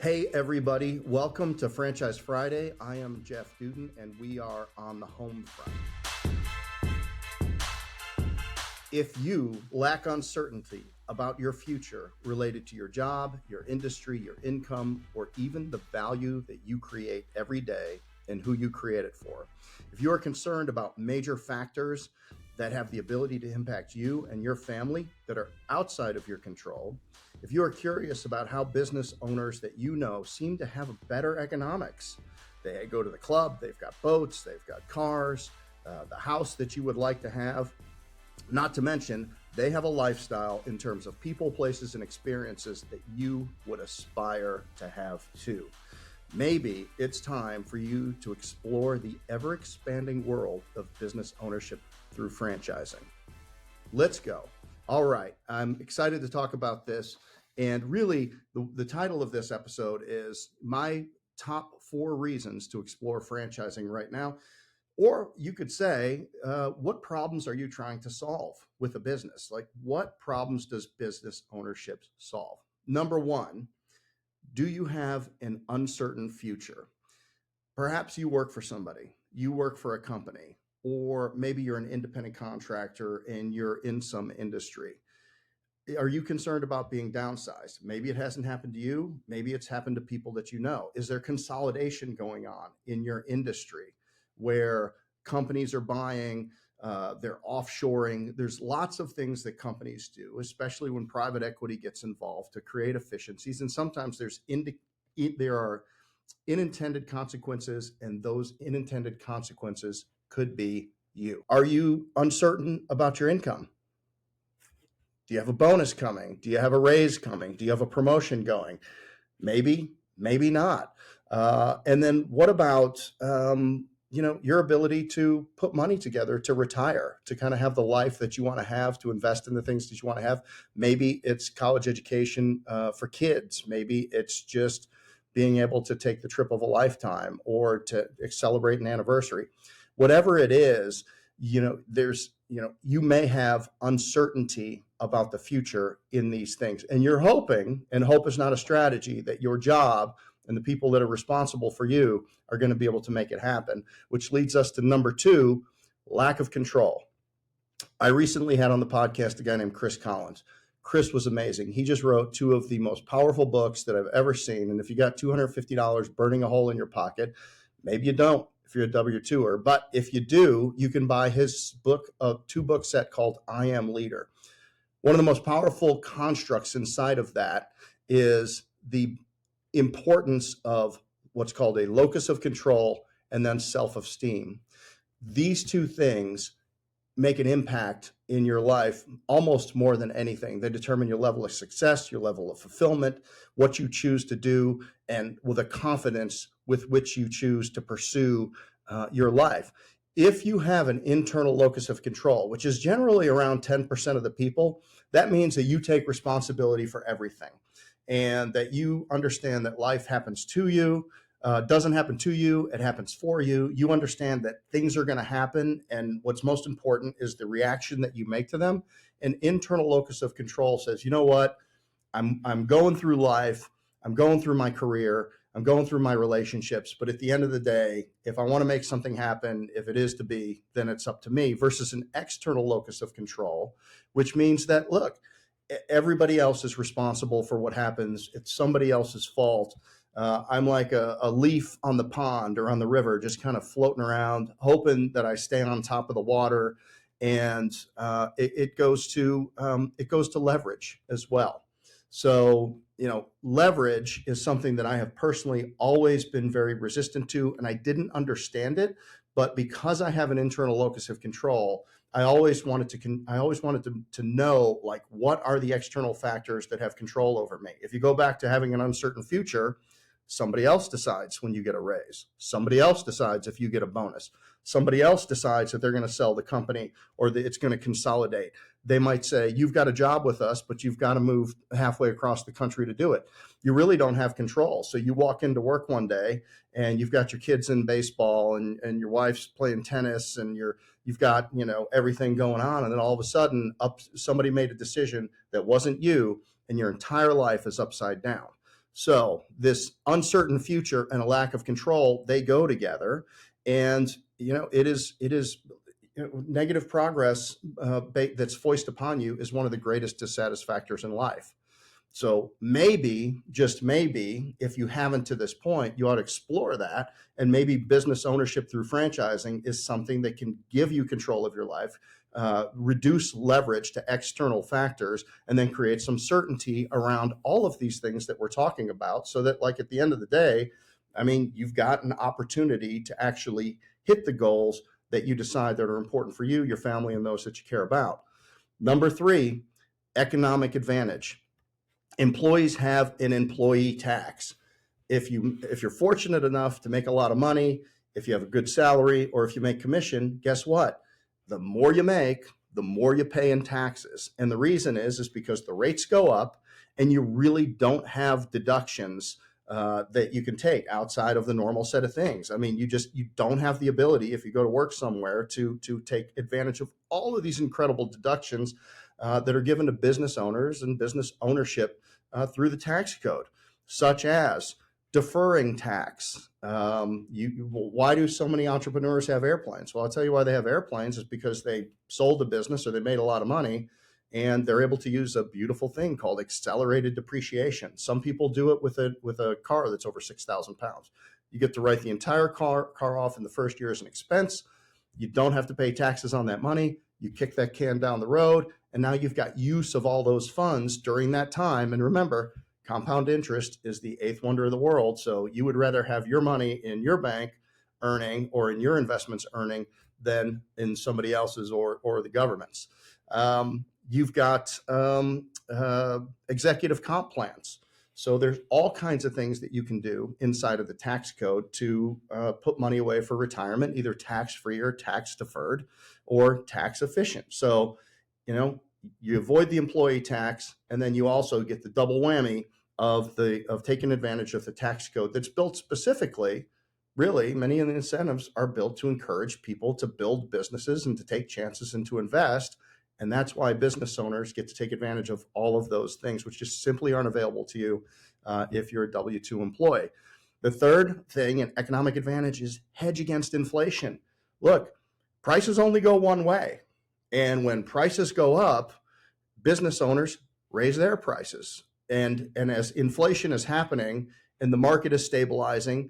Hey, everybody. Welcome to Franchise Friday. I am Jeff Duden, and we are on the home front. If you lack uncertainty about your future related to your job, your industry, your income, or even the value that you create every day and who you create it for, if you are concerned about major factors that have the ability to impact you and your family that are outside of your control, if you are curious about how business owners that you know seem to have better economics, they go to the club, they've got boats, they've got cars, the house that you would like to have, not to mention they have a lifestyle in terms of people, places, and experiences that you would aspire to have too. Maybe it's time for you to explore the ever-expanding world of business ownership through franchising. Let's go. All right, I'm excited to talk about this. And really, the title of this episode is my top 4 reasons to explore franchising right now. Or you could say, what problems are you trying to solve with a business? Like, what problems does business ownership solve? Number 1, do you have an uncertain future? Perhaps you work for somebody, you work for a company, or maybe you're an independent contractor and you're in some industry. Are you concerned about being downsized? Maybe it hasn't happened to you. Maybe it's happened to people that you know. Is there consolidation going on in your industry where companies are buying, they're offshoring? There's lots of things that companies do, especially when private equity gets involved to create efficiencies. And sometimes there are unintended consequences, and those unintended consequences could be you. Are you uncertain about your income? Do you have a bonus coming? Do you have a raise coming? Do you have a promotion going? Maybe, maybe not. And then what about, your ability to put money together to retire, to kind of have the life that you want to have, to invest in the things that you want to have? Maybe it's college education for kids. Maybe it's just being able to take the trip of a lifetime or to celebrate an anniversary. Whatever it is, you may have uncertainty about the future in these things. And you're hoping, and hope is not a strategy, that your job and the people that are responsible for you are going to be able to make it happen, which leads us to number 2, lack of control. I recently had on the podcast a guy named Chris Collins. Chris was amazing. He just wrote 2 of the most powerful books that I've ever seen. And if you got $250 burning a hole in your pocket, maybe you don't if you're a W-2er, but if you do, you can buy his book, a 2-book set called I Am Leader. One of the most powerful constructs inside of that is the importance of what's called a locus of control and then self-esteem. These 2 things make an impact in your life almost more than anything. They determine your level of success, your level of fulfillment, what you choose to do, and with a confidence with which you choose to pursue your life. If you have an internal locus of control, which is generally around 10% of the people, that means that you take responsibility for everything and that you understand that life happens to you, doesn't happen to you, it happens for you. You understand that things are going to happen, and what's most important is the reaction that you make to them. An internal locus of control says, you know what, I'm going through life, I'm going through my career, I'm going through my relationships, but at the end of the day, if I want to make something happen, if it is to be, then it's up to me, versus an external locus of control, which means that, look, everybody else is responsible for what happens. It's somebody else's fault. I'm like a leaf on the pond or on the river, just kind of floating around, hoping that I stay on top of the water. And it goes to leverage as well. So, leverage is something that I have personally always been very resistant to, and I didn't understand it. But because I have an internal locus of control, I always wanted to know, like, what are the external factors that have control over me? If you go back to having an uncertain future, somebody else decides when you get a raise. Somebody else decides if you get a bonus. Somebody else decides that they're going to sell the company or that it's going to consolidate. They might say, you've got a job with us, but you've got to move halfway across the country to do it. You really don't have control. So you walk into work one day and you've got your kids in baseball and your wife's playing tennis and you've got, everything going on. And then all of a sudden somebody made a decision that wasn't you, and your entire life is upside down. So this uncertain future and a lack of control, they go together. And, it is negative progress that's foisted upon you is one of the greatest dissatisfactors in life. So maybe, just maybe, if you haven't to this point, you ought to explore that. And maybe business ownership through franchising is something that can give you control of your life, reduce leverage to external factors, and then create some certainty around all of these things that we're talking about. So that, like, at the end of the day, I mean, you've got an opportunity to actually hit the goals that you decide that are important for you, your family, and those that you care about. Number three, economic advantage. Employees have an employee tax. If you're fortunate enough to make a lot of money, if you have a good salary, or if you make commission, guess what? The more you make, the more you pay in taxes. And the reason is because the rates go up and you really don't have deductions that you can take outside of the normal set of things. I mean, you don't have the ability, if you go to work somewhere, to take advantage of all of these incredible deductions that are given to business owners and business ownership through the tax code, such as deferring tax. Why do so many entrepreneurs have airplanes? Well, I'll tell you why they have airplanes is because they sold a business or they made a lot of money, and they're able to use a beautiful thing called accelerated depreciation. Some people do it with a car that's over 6,000 pounds. You get to write the entire car off in the first year as an expense. You don't have to pay taxes on that money. You kick that can down the road, and now you've got use of all those funds during that time. And remember, compound interest is the eighth wonder of the world. So you would rather have your money in your bank earning or in your investments earning than in somebody else's or the government's. You've got executive comp plans. So there's all kinds of things that you can do inside of the tax code to put money away for retirement, either tax-free or tax deferred or tax efficient. So, you avoid the employee tax, and then you also get the double whammy of taking advantage of the tax code that's built specifically. Really, many of the incentives are built to encourage people to build businesses and to take chances and to invest. And that's why business owners get to take advantage of all of those things, which just simply aren't available to you if you're a W-2 employee. The third thing, an economic advantage, is hedge against inflation. Look, prices only go one way. And when prices go up, business owners raise their prices. And as inflation is happening and the market is stabilizing,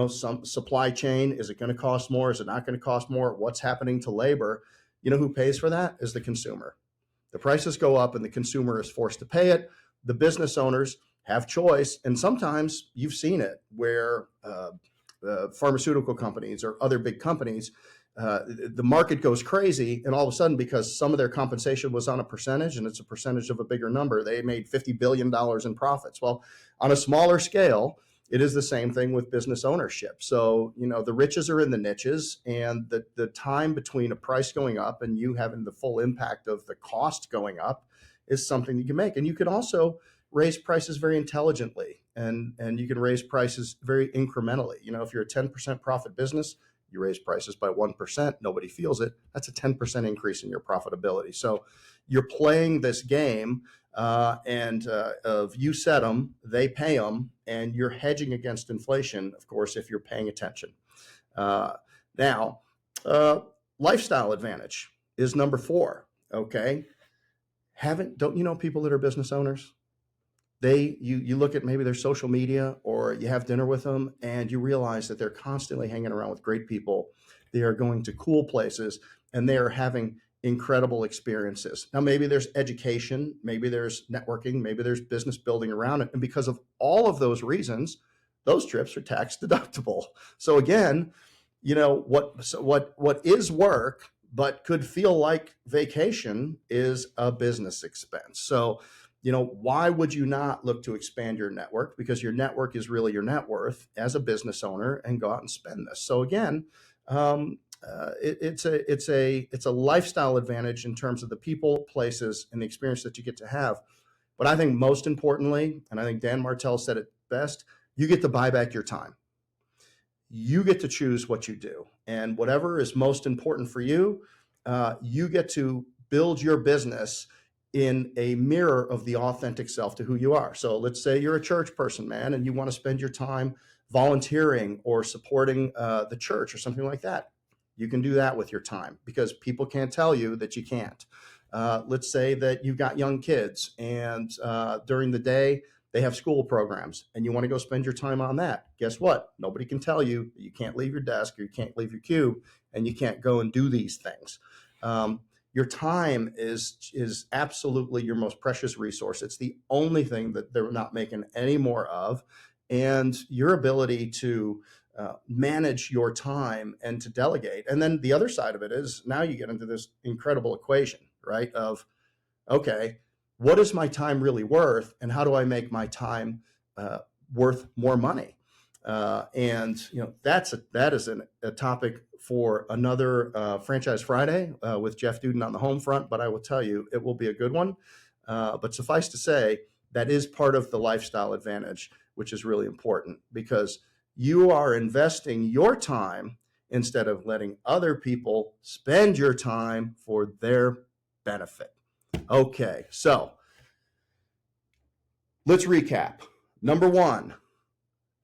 some supply chain, is it going to cost more? Is it not going to cost more? What's happening to labor? Who pays for that is the consumer. The prices go up and the consumer is forced to pay it. The business owners have choice. And sometimes you've seen it where pharmaceutical companies or other big companies, the market goes crazy, and all of a sudden, because some of their compensation was on a percentage and it's a percentage of a bigger number, they made $50 billion in profits. Well, on a smaller scale, it is the same thing with business ownership. So, the riches are in the niches, and the time between a price going up and you having the full impact of the cost going up is something you can make. And you can also raise prices very intelligently, and you can raise prices very incrementally. If you're a 10% profit business, you raise prices by 1%, nobody feels it. That's a 10% increase in your profitability. So you're playing this game of you set them, they pay them, and you're hedging against inflation, of course, if you're paying attention. Now, lifestyle advantage is number 4. Okay, don't you know people that are business owners? You look at maybe their social media, or you have dinner with them, and you realize that they're constantly hanging around with great people. They are going to cool places, and they are having incredible experiences. Now, maybe there's education, maybe there's networking, maybe there's business building around it. And because of all of those reasons, those trips are tax deductible. So again, what is work but could feel like vacation is a business expense. So, why would you not look to expand your network? Because your network is really your net worth as a business owner, and go out and spend this. So again, it's a lifestyle advantage in terms of the people, places, and the experience that you get to have. But I think most importantly, and I think Dan Martell said it best, you get to buy back your time. You get to choose what you do, and whatever is most important for you, you get to build your business in a mirror of the authentic self to who you are. So let's say you're a church person, man, and you want to spend your time volunteering or supporting the church or something like that. You can do that with your time because people can't tell you that you can't. Let's say that you've got young kids and during the day they have school programs and you want to go spend your time on that. Guess what? Nobody can tell you that you can't leave your desk or you can't leave your cube and you can't go and do these things. Your time is absolutely your most precious resource. It's the only thing that they're not making any more of. And your ability to manage your time and to delegate. And then the other side of it is now you get into this incredible equation, right? Of, okay, what is my time really worth? And how do I make my time worth more money? And that is a topic for another Franchise Friday with Jeff Duden on the home front. But I will tell you, it will be a good one. But suffice to say, that is part of the lifestyle advantage, which is really important because you are investing your time instead of letting other people spend your time for their benefit. Okay, so let's recap. Number one,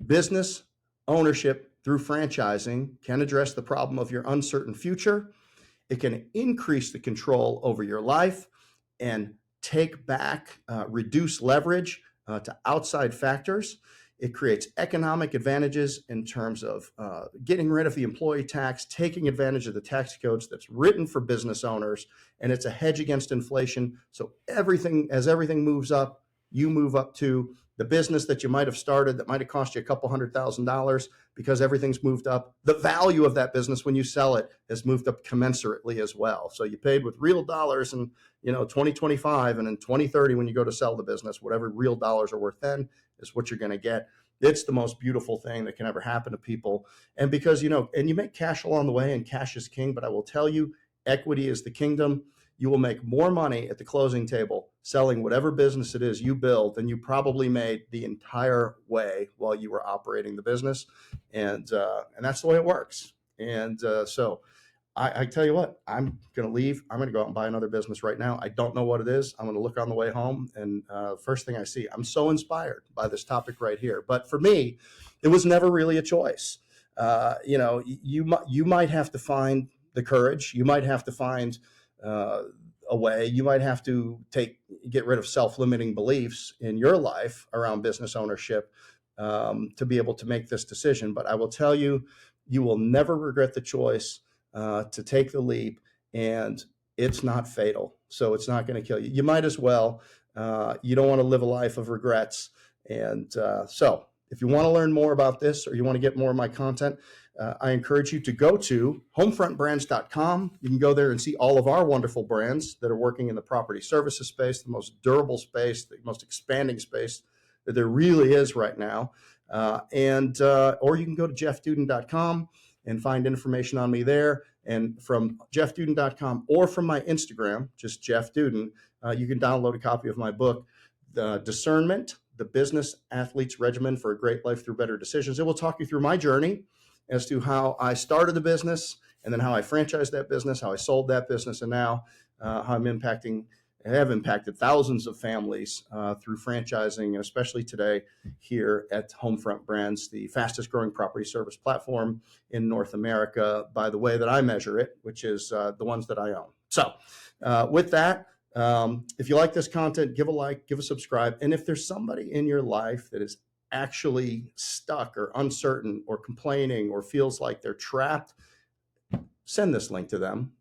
business ownership through franchising can address the problem of your uncertain future. It can increase the control over your life and take back, reduce leverage to outside factors. It creates economic advantages in terms of getting rid of the employee tax, taking advantage of the tax codes that's written for business owners, and it's a hedge against inflation. So as everything moves up, you move up too. The business that you might have started that might have cost you a couple $100,000 because everything's moved up. The value of that business when you sell it has moved up commensurately as well. So you paid with real dollars in 2025, and in 2030 when you go to sell the business, whatever real dollars are worth then is what you're going to get. It's the most beautiful thing that can ever happen to people. And because and you make cash along the way, and cash is king, but I will tell you, equity is the kingdom. You will make more money at the closing table selling whatever business it is you build than you probably made the entire way while you were operating the business. And that's the way it works. And so I tell you what, I'm going to leave. I'm going to go out and buy another business right now. I don't know what it is. I'm going to look on the way home. And first thing I see, I'm so inspired by this topic right here. But for me, it was never really a choice. You might have to find the courage. You might have to find a way. You might have to get rid of self-limiting beliefs in your life around business ownership to be able to make this decision. But I will tell you, you will never regret the choice to take the leap, and it's not fatal. So it's not going to kill you. You might as well. You don't want to live a life of regrets. And so if you want to learn more about this or you want to get more of my content, I encourage you to go to homefrontbrands.com. You can go there and see all of our wonderful brands that are working in the property services space, the most durable space, the most expanding space that there really is right now. Or you can go to jeffduden.com and find information on me there. And from jeffduden.com or from my Instagram, just Jeff Duden, you can download a copy of my book, Discernment, the Business Athlete's Regimen for a Great Life Through Better Decisions. It will talk you through my journey as to how I started the business and then how I franchised that business, how I sold that business, and now how I have impacted thousands of families through franchising, especially today here at Homefront Brands, the fastest growing property service platform in North America by the way that I measure it, which is the ones that I own. So with that, if you like this content, give a like, give a subscribe. And if there's somebody in your life that is actually stuck or uncertain or complaining or feels like they're trapped, send this link to them.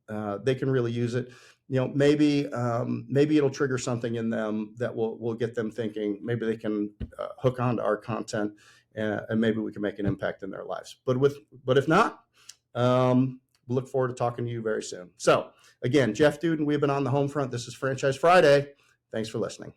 They can really use it. Maybe it'll trigger something in them that will get them thinking. Maybe they can hook onto our content and maybe we can make an impact in their lives. But if not, we'll look forward to talking to you very soon. So again, Jeff Duden, we've been on the home front. This is Franchise Friday. Thanks for listening.